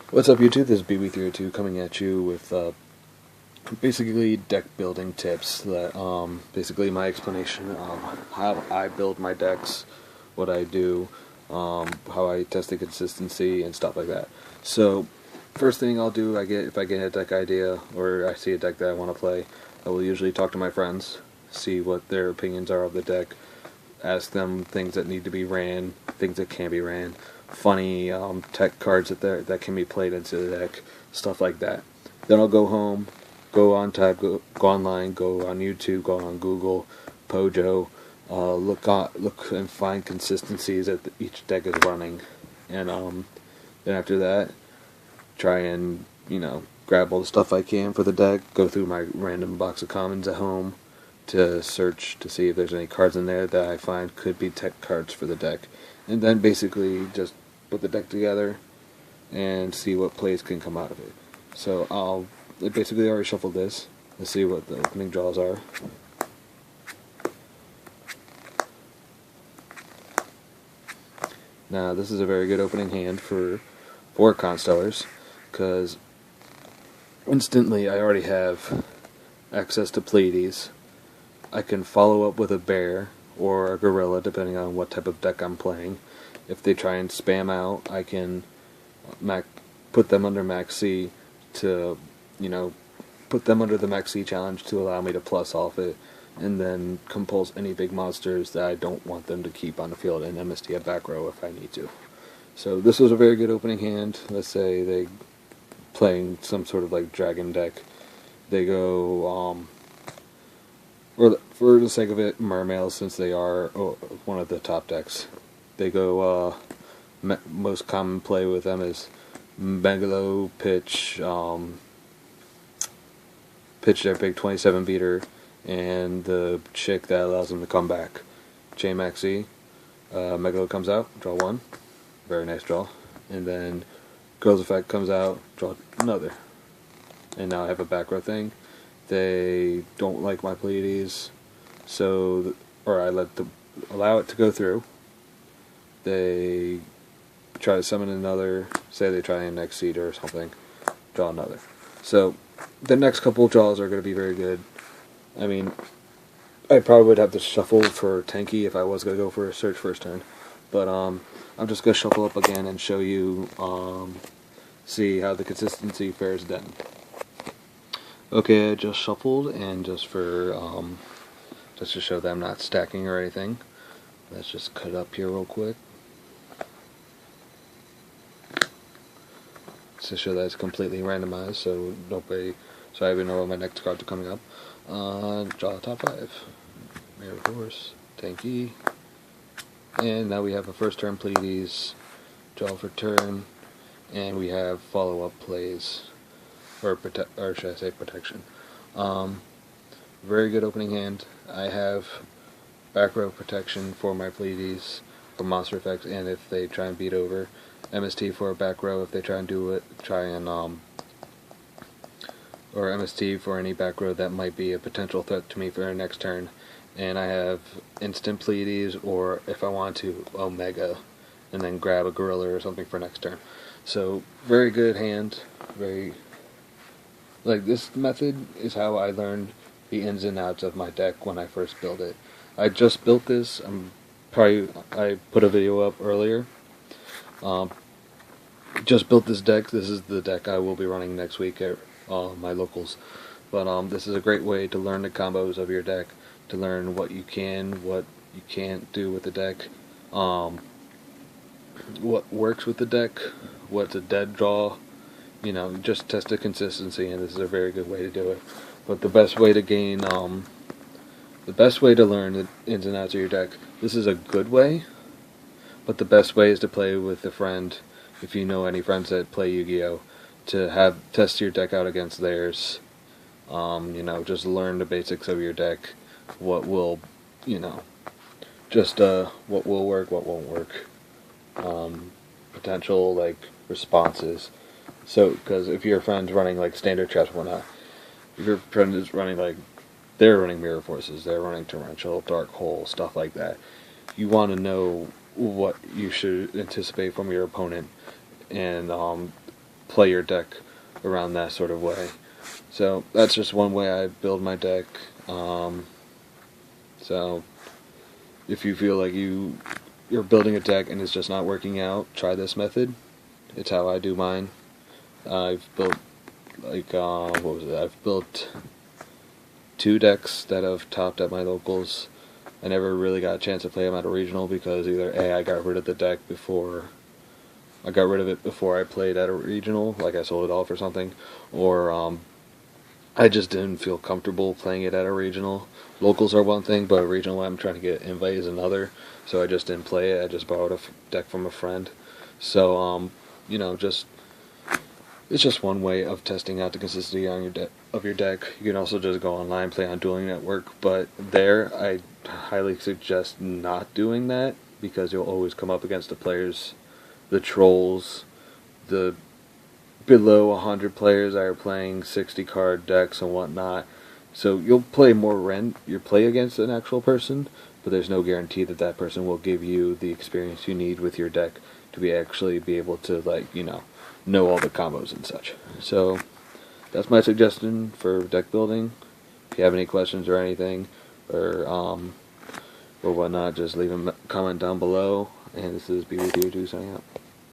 What's up, YouTube? This is BB302 coming at you with basically deck building tips. That basically my explanation of how I build my decks, what I do, how I test the consistency and stuff like that. So, first thing I'll do, if I get a deck idea or I see a deck that I want to play, I will usually talk to my friends, see what their opinions are of the deck, ask them things that need to be ran, things that can be ran, funny tech cards that can be played into the deck, stuff like that. Then I'll go home, go on tab, go online, go on YouTube, go on Google, Pojo, look and find consistencies that each deck is running, and then after that, try and grab all the stuff I can for the deck. Go through my random box of commons at home to search to see if there's any cards in there that I find could be tech cards for the deck, and then basically just put the deck together and see what plays can come out of it. So I basically already shuffled this. Let's see what the opening draws are. Now this is a very good opening hand for Constellars, because instantly I already have access to Pleiades. I can follow up with a bear or a gorilla depending on what type of deck I'm playing. If they try and spam out, I can put them under Max C to, put them under the Max C challenge to allow me to plus off it, and then compulse any big monsters that I don't want them to keep on the field and MST a back row if I need to. So this was a very good opening hand. Let's say they playing some sort of like dragon deck. They go for the sake of it, Mermails, since they are one of the top decks. They go, most common play with them is Megalo, pitch their big 27 beater, and the chick that allows them to come back. J-Maxi, Megalo comes out, draw one, very nice draw, and then Girls Effect comes out, draw another. And now I have a back row thing. They don't like my Pleiades, or I allow it to go through. They try to summon another, say they try and Exceed or something, draw another. So the next couple draws are going to be very good. I mean, I probably would have to shuffle for Tanky if I was going to go for a search first turn, but I'm just going to shuffle up again and show you, see how the consistency fares then. Okay, I just shuffled, and just to show that I'm not stacking or anything, let's just cut up here real quick. To show that it's completely randomized, so I even know when my next cards are coming up. Draw top 5. Mirror Force, Tanky. And now we have a first turn Pleiades, draw for turn, and we have follow-up plays. Or should I say protection. Very good opening hand. I have back row protection for my Pleiades for monster effects, and if they try and beat over, MST for a back row if they try and do it, or MST for any back row that might be a potential threat to me for their next turn. And I have instant Pleiades, or if I want to, Omega, and then grab a gorilla or something for next turn. So very good hand. This method is how I learned the ins and outs of my deck when I first built it. I just built this. I put a video up earlier. Just built this deck. This is the deck I will be running next week at my locals. But this is a great way to learn the combos of your deck, to learn what you can, what you can't do with the deck, what works with the deck, what's a dead draw. Just test the consistency, and this is a very good way to do it. But the best way to learn the ins and outs of your deck, this is a good way, but the best way is to play with a friend, if you know any friends that play Yu-Gi-Oh!, to test your deck out against theirs. Just learn the basics of your deck, what will work, what won't work, potential, responses. So, because if your friend's running, standard chess or whatnot, if your friend is running, they're running Mirror Forces, they're running Torrential, Dark Hole, stuff like that, you want to know what you should anticipate from your opponent, and play your deck around that sort of way. So that's just one way I build my deck. So if you feel like you're building a deck and it's just not working out, try this method. It's how I do mine. I've built I've built 2 decks that have topped at my locals. I never really got a chance to play them at a regional because either A, I got rid of the deck before I played at a regional, like I sold it off or something, or I just didn't feel comfortable playing it at a regional. Locals are one thing, but a regional I'm trying to get invite is another, so I just didn't play it. I just borrowed a deck from a friend. So, it's just one way of testing out the consistency on your deck. You can also just go online, play on Dueling Network, but there I highly suggest not doing that because you'll always come up against the trolls, the below 100 players that are playing 60 card decks and whatnot. So you'll play you play against an actual person, but there's no guarantee that that person will give you the experience you need with your deck to actually be able to know all the combos and such. So that's my suggestion for deck building. If you have any questions or anything or whatnot, just leave a comment down below. And this is BB2 signing out.